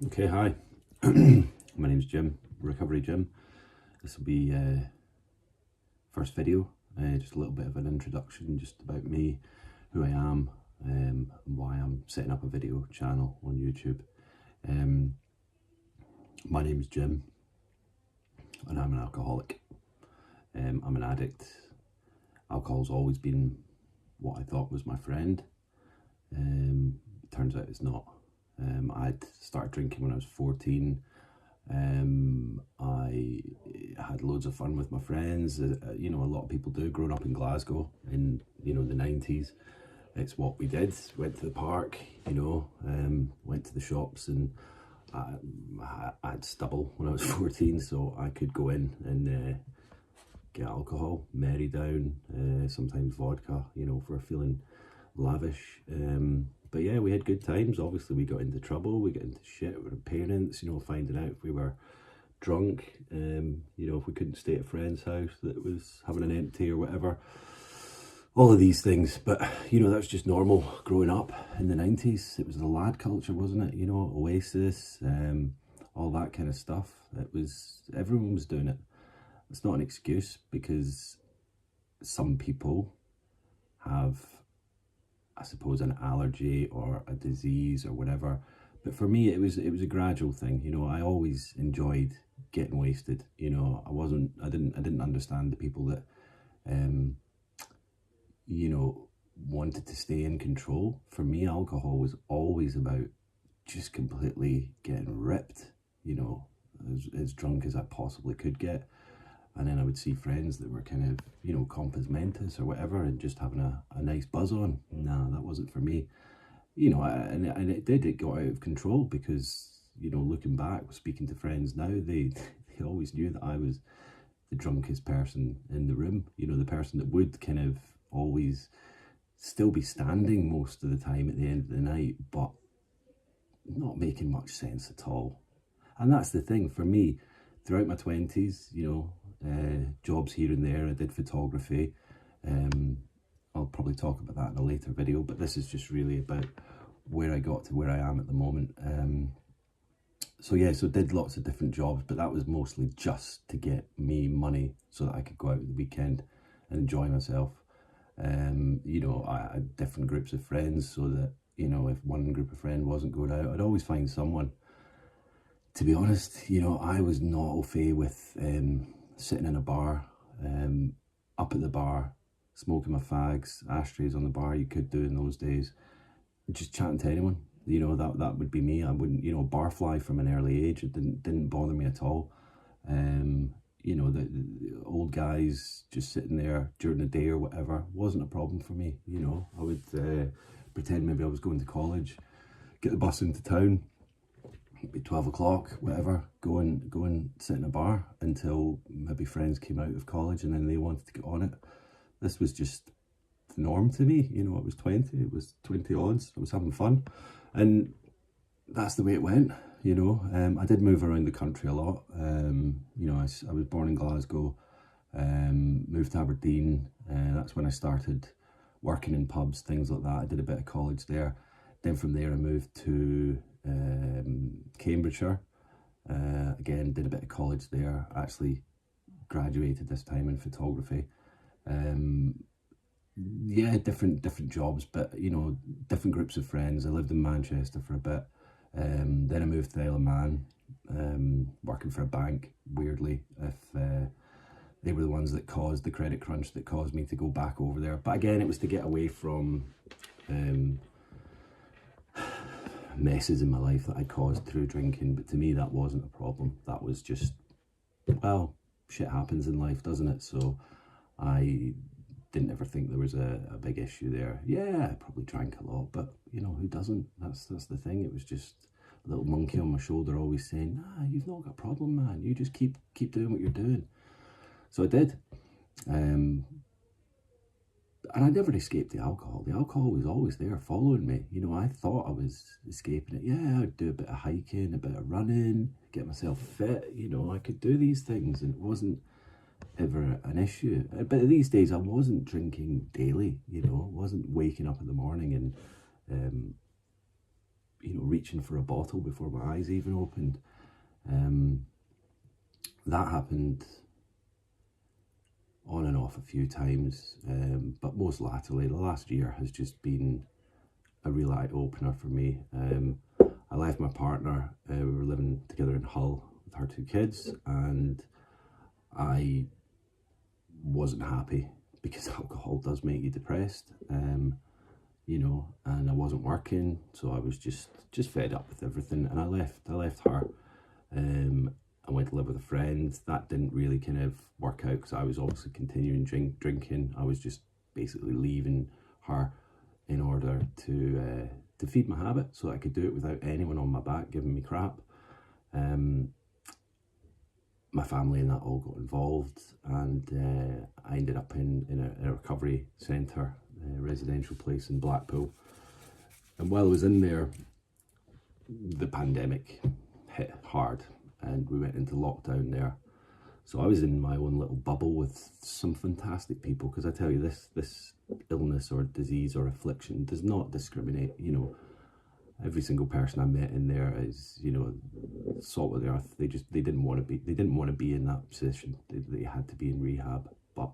Okay, hi. My name's Jim, Recovery Jim. This will be first video, just a little bit of an introduction just about me, who I am, and why I'm setting up a video channel on YouTube. My name's Jim, and I'm an alcoholic. I'm an addict. Alcohol's always been what I thought was my friend. Turns out it's not. I'd started drinking when I was 14. I had loads of fun with my friends. A lot of people do growing up in Glasgow in, the 90s. It's what we did. Went to the park, went to the shops, and I had stubble when I was 14, so I could go in and get alcohol, Mary down, sometimes vodka, for feeling lavish. But yeah, we had good times. Obviously, we got into trouble, we got into shit with our parents, finding out if we were drunk, if we couldn't stay at a friend's house that was having an empty or whatever. All of these things. But, that was just normal growing up in the 90s. It was the lad culture, wasn't it? Oasis, all that kind of stuff. Everyone was doing it. It's not an excuse, because some people have, I suppose, an allergy or a disease or whatever. But for me, it was a gradual thing. I always enjoyed getting wasted. I didn't understand the people that, wanted to stay in control. For me, alcohol was always about just completely getting ripped, as drunk as I possibly could get. And then I would see friends that were kind of, compos mentis or whatever, and just having a nice buzz on. Nah, that wasn't for me. And it got out of control, because, looking back, speaking to friends now, they always knew that I was the drunkest person in the room. The person that would kind of always still be standing most of the time at the end of the night, but not making much sense at all. And that's the thing for me. Throughout my 20s, jobs here and there. I did photography. I'll probably talk about that in a later video, but this is just really about where I got to where I am at the moment. So did lots of different jobs, but that was mostly just to get me money so that I could go out at the weekend and enjoy myself. I had different groups of friends, so that, if one group of friends wasn't going out, I'd always find someone. To be honest, I was not au fait with sitting in a bar, up at the bar, smoking my fags, ashtrays on the bar. You could do in those days, just chatting to anyone. That would be me. I wouldn't, barfly from an early age. It didn't bother me at all. The old guys just sitting there during the day or whatever wasn't a problem for me. I would pretend maybe I was going to college, get the bus into town, be 12 o'clock, whatever, go and sit in a bar until maybe friends came out of college and then they wanted to get on it. This was just the norm to me. I was 20, it was 20 odds, I was having fun, and that's the way it went. I did move around the country a lot. I was born in Glasgow, moved to Aberdeen, that's when I started working in pubs, things like that. I did a bit of college there. Then from there I moved to Cambridgeshire. Again, did a bit of college there. Actually graduated this time in photography. Different jobs, but different groups of friends. I lived in Manchester for a bit. Then I moved to the Isle of Man, working for a bank, weirdly. They were the ones that caused the credit crunch that caused me to go back over there. But again, it was to get away from messes in my life that I caused through drinking. But to me, that wasn't a problem. That was just, well, shit happens in life, doesn't it? So I didn't ever think there was a big issue there. Yeah, I probably drank a lot, but who doesn't? That's the thing. It was just a little monkey on my shoulder always saying, nah, you've not got a problem, man. You just keep doing what you're doing. So I did. And I never escaped the alcohol. The alcohol was always there following me. I thought I was escaping it. Yeah, I'd do a bit of hiking, a bit of running, get myself fit. I could do these things, and it wasn't ever an issue. But these days I wasn't drinking daily. I wasn't waking up in the morning and you know, reaching for a bottle before my eyes even opened. That happened on and off a few times, but most latterly, the last year has just been a real eye-opener for me. I left my partner, we were living together in Hull with our 2 kids, and I wasn't happy because alcohol does make you depressed, you know, and I wasn't working, so I was just fed up with everything, and I left her. I went to live with a friend. That didn't really kind of work out because I was obviously continuing drinking. I was just basically leaving her in order to feed my habit, so I could do it without anyone on my back giving me crap. My family and that all got involved, and I ended up in a recovery centre, a residential place in Blackpool. And while I was in there, the pandemic hit hard, and we went into lockdown there. So I was in my own little bubble with some fantastic people, because I tell you, this illness or disease or affliction does not discriminate. You know, every single person I met in there is, you know, salt of the earth. They didn't want to be in that position. They had to be in rehab, but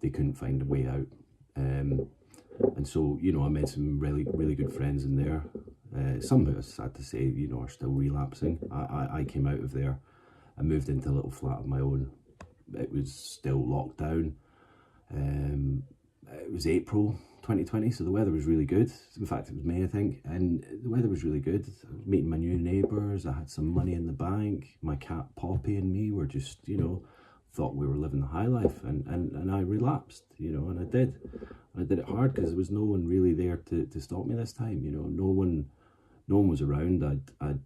they couldn't find a way out. And so, you know, I met some really good friends in there. Some who, it's sad to say, you know, are still relapsing. I came out of there. I moved into a little flat of my own. It was still locked down. It was April 2020, so the weather was really good. In fact, it was May, I think, and the weather was really good. I was meeting my new neighbours. I had some money in the bank. My cat Poppy and me were just, you know, thought we were living the high life, and I relapsed, you know, and I did. And I did it hard because there was no one really there to stop me this time, you know. No one was around. I'd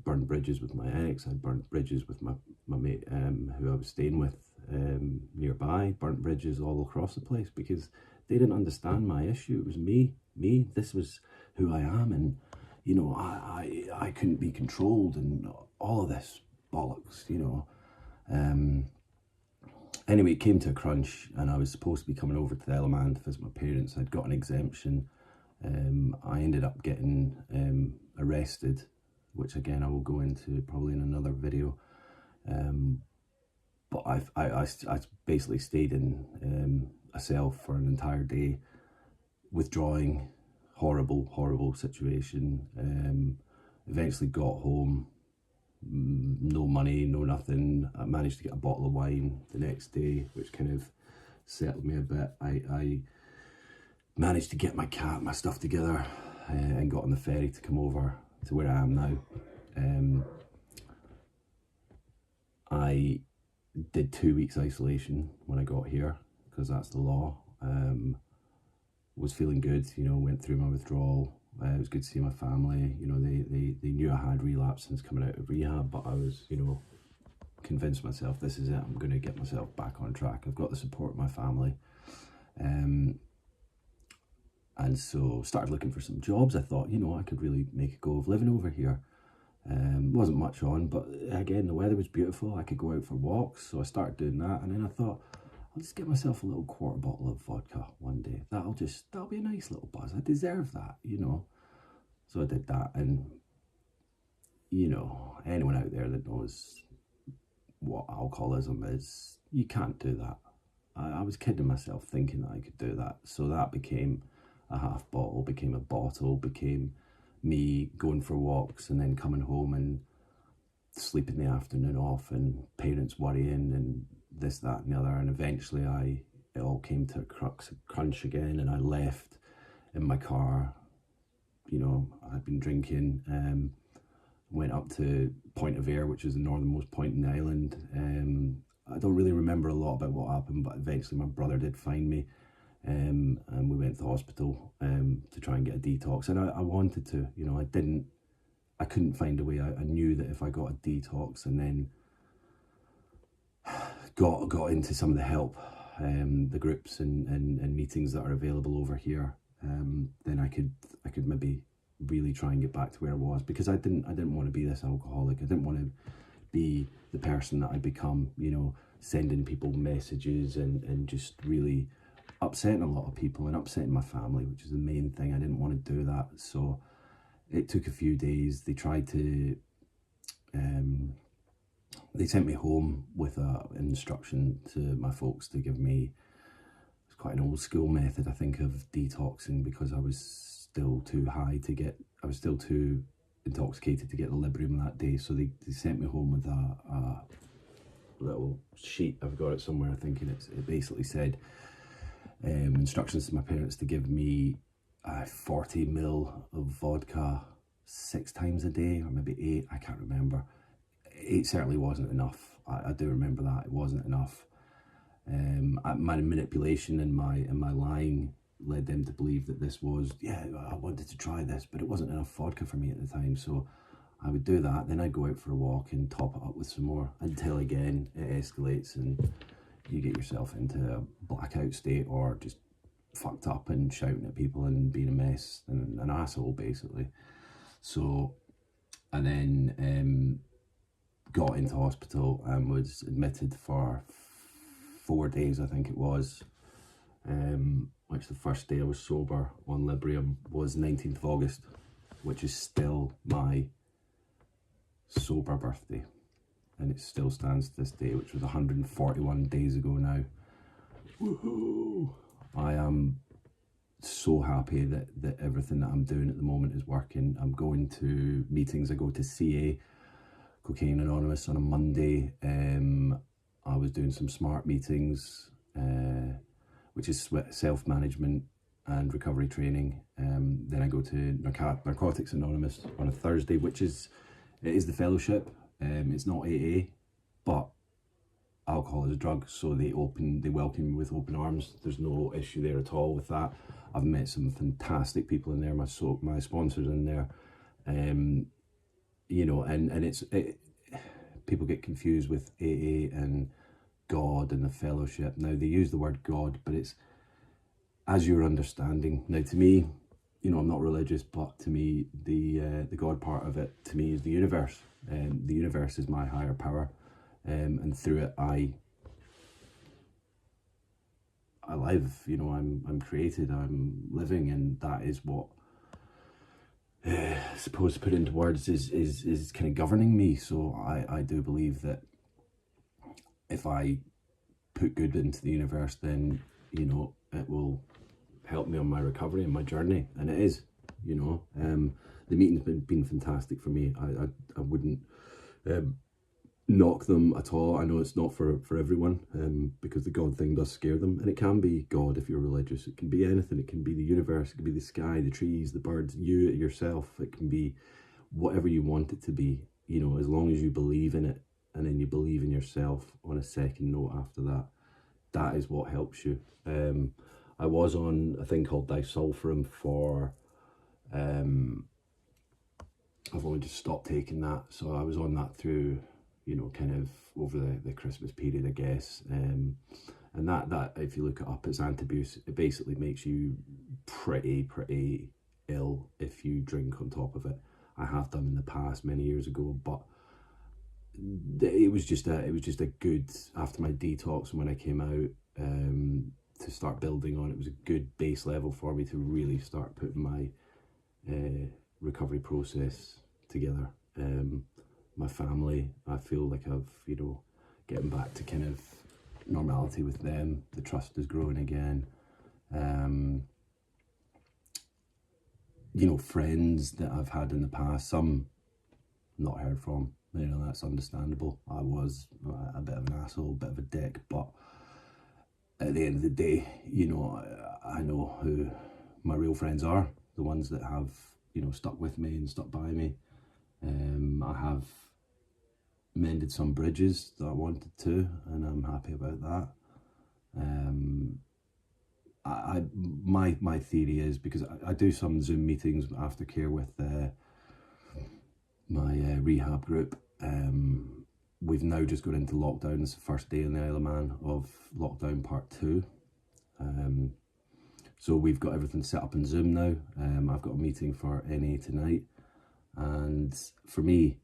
burned bridges with my ex. I'd burnt bridges with my mate who I was staying with nearby. Burnt bridges all across the place because they didn't understand my issue. It was me. This was who I am, and you know, I couldn't be controlled, and all of this bollocks, you know. Anyway, it came to a crunch, and I was supposed to be coming over to the Isle of Man to visit my parents. I'd got an exemption. I ended up getting arrested, which again I will go into probably in another video. But I basically stayed in a cell for an entire day, withdrawing. Horrible situation. Eventually got home, no money, no nothing. I managed to get a bottle of wine the next day, which kind of settled me a bit. I managed to get my cat, my stuff together, and got on the ferry to come over to where I am now. I did 2 weeks isolation when I got here, because that's the law. Was feeling good, you know, went through my withdrawal. It was good to see my family. You know, they knew I had relapsed since coming out of rehab, but I was, you know, convinced myself, this is it, I'm going to get myself back on track. I've got the support of my family. And so started looking for some jobs. I thought, you know, I could really make a go of living over here. Wasn't much on, but again, the weather was beautiful. I could go out for walks, so I started doing that. And then I thought, I'll just get myself a little quarter bottle of vodka one day. That'll be a nice little buzz. I deserve that, you know. So I did that, and you know, anyone out there that knows what alcoholism is, you can't do that. I was kidding myself thinking that I could do that. So that became a half bottle, became a bottle, became me going for walks and then coming home and sleeping the afternoon off, and parents worrying and this, that and the other. And eventually it all came to a crunch again, and I left in my car. You know, I'd been drinking, went up to Point of Ayre, which is the northernmost point in the island. I don't really remember a lot about what happened, but eventually my brother did find me, and we went to the hospital to try and get a detox. And I wanted to, you know, I couldn't find a way out. I knew that if I got a detox and then got into some of the help, the groups and meetings that are available over here, then I could maybe really try and get back to where I was, because I didn't want to be this alcoholic. I didn't want to be the person that I'd become, you know, sending people messages and just really upsetting a lot of people and upsetting my family, which is the main thing. I didn't want to do that. So it took a few days. They tried to, they sent me home with an instruction to my folks to give me, it's quite an old school method, I think, of detoxing, because I was still too high to get, I was still too intoxicated to get the Librium that day. So they sent me home with a little sheet. I've got it somewhere, I think, and it basically said instructions to my parents to give me 40 ml of vodka 6 times a day, or maybe 8, I can't remember. It certainly wasn't enough. I do remember that it wasn't enough. My manipulation and my lying led them to believe that this was, yeah, I wanted to try this, but it wasn't enough vodka for me at the time. So I would do that, then I'd go out for a walk and top it up with some more, until again it escalates and you get yourself into a blackout state, or just fucked up and shouting at people and being a mess and an asshole, basically. So I then got into hospital and was admitted for 4 days, I think it was, which the first day I was sober on Librium was 19th of August, which is still my sober birthday, and it still stands to this day, which was 141 days ago now. Woohoo! I am so happy that everything that I'm doing at the moment is working. I'm going to meetings. I go to CA, Cocaine Anonymous, on a Monday. I was doing some SMART meetings, which is self-management and recovery training. Then I go to Narcotics Anonymous on a Thursday, which is, it is the fellowship. It's not AA, but alcohol is a drug, so they welcome me with open arms. There's no issue there at all with that. I've met some fantastic people in there. My sponsors in there, you know, and people get confused with AA and God and the fellowship. Now they use the word God, but it's as your understanding. Now to me, you know, I'm not religious, but to me, the God part of it, to me, is the universe. The universe is my higher power, and through it, I live. You know, I'm created, I'm living, and that is what, I suppose, to put into words, is kind of governing me. So I do believe that if I put good into the universe, then, you know, it will help me on my recovery and my journey, and it is, you know. The meeting's been fantastic for me. I wouldn't knock them at all. I know it's not for everyone, because the God thing does scare them, and it can be God if you're religious. It can be anything. It can be the universe, it can be the sky, the trees, the birds, you yourself. It can be whatever you want it to be, you know, as long as you believe in it, and then you believe in yourself on a second note after that. That is what helps you. I was on a thing called disulfiram for, I've only just stopped taking that, so I was on that through, you know, kind of over the Christmas period, I guess. And that if you look it up, it's antabuse. It basically makes you pretty ill if you drink on top of it. I have done in the past many years ago, but it was just a good, after my detox and when I came out, to start building on, it was a good base level for me to really start putting my recovery process together. My family, I feel like I've, you know, getting back to kind of normality with them. The trust is growing again. You know, friends that I've had in the past, some not heard from, you know, that's understandable. I was a bit of an asshole, a bit of a dick, but at the end of the day, you know, I know who my real friends are, the ones that have, you know, stuck with me and stuck by me. I have mended some bridges that I wanted to, and I'm happy about that. My theory is, because I do some Zoom meetings aftercare with my rehab group. We've now just gone into lockdown. It's the first day in the Isle of Man of lockdown part 2. So we've got everything set up in Zoom now. I've got a meeting for NA tonight, and for me,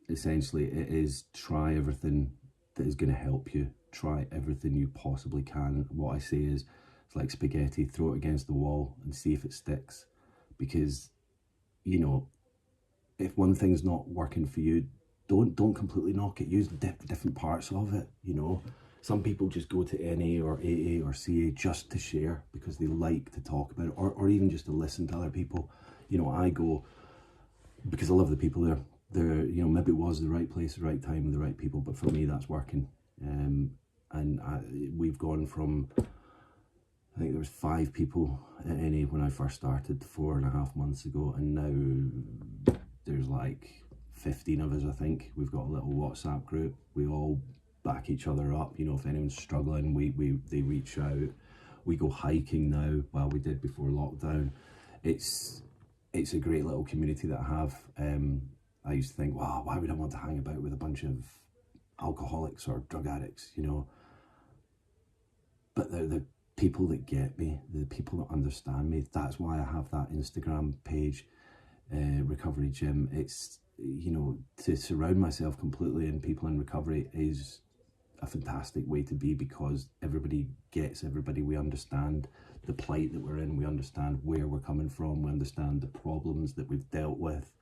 essentially, it is try everything that is going to help you. Try everything you possibly can. What I say is, it's like spaghetti, throw it against the wall and see if it sticks. Because, you know, if one thing's not working for you, don't completely knock it. Use different parts of it, you know. Some people just go to NA or AA or CA just to share because they like to talk about it, or even just to listen to other people. You know, I go because I love the people there. You know, maybe it was the right place, the right time, with the right people, but for me that's working. We've gone from, I think there was 5 people at NA when I first started 4.5 months ago, and now there's like 15 of us, I think. We've got a little WhatsApp group. We all back each other up. You know, if anyone's struggling, they reach out. We go hiking now. Well, we did before lockdown. It's a great little community that I have. I used to think, wow, why would I want to hang about with a bunch of alcoholics or drug addicts, you know? But they're the people that get me, the people that understand me. That's why I have that Instagram page, Recovery Gym. It's, you know, to surround myself completely in people in recovery is a fantastic way to be, because everybody gets everybody. We understand the plight that we're in. We understand where we're coming from. We understand the problems that we've dealt with.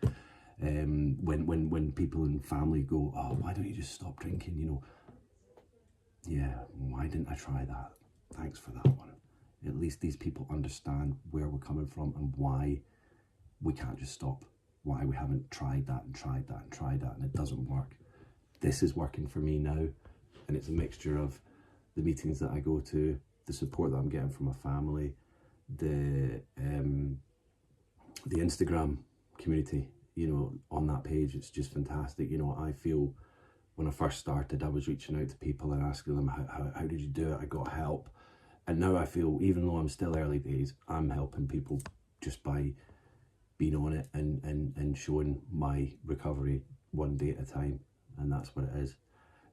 When people in family go, oh, why don't you just stop drinking? You know, yeah, why didn't I try that? Thanks for that one. At least these people understand where we're coming from and why we can't just stop. Why we haven't tried that and tried that and tried that and it doesn't work. This is working for me now, and it's a mixture of the meetings that I go to, the support that I'm getting from my family, the Instagram community. You know, on that page, it's just fantastic. You know, I feel when I first started, I was reaching out to people and asking them, how did you do it? I got help. And now I feel, even though I'm still early days, I'm helping people just by being on it and showing my recovery one day at a time. And that's what it is.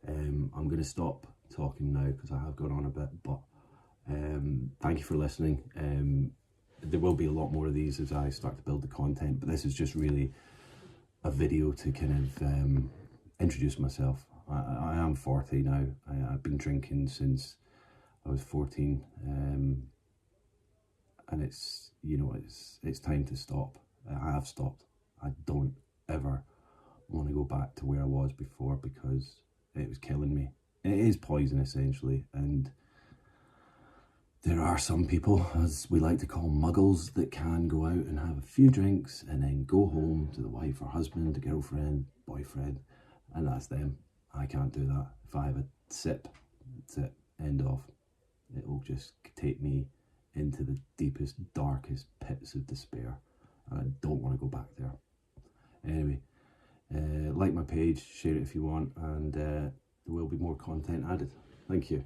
I'm going to stop talking now because I have gone on a bit, but thank you for listening. There will be a lot more of these as I start to build the content, but this is just really a video to kind of introduce myself. I am 40 now. I've been drinking since I was 14, and it's, you know, it's time to stop. I have stopped. I don't ever want to go back to where I was before because it was killing me. It is poison essentially, and there are some people, as we like to call muggles, that can go out and have a few drinks and then go home to the wife or husband, the girlfriend, boyfriend, and that's them. I can't do that. If I have a sip, that's it, end of. It will just take me into the deepest, darkest pits of despair, and I don't want to go back there. Anyway, like my page, share it if you want, and there will be more content added. Thank you.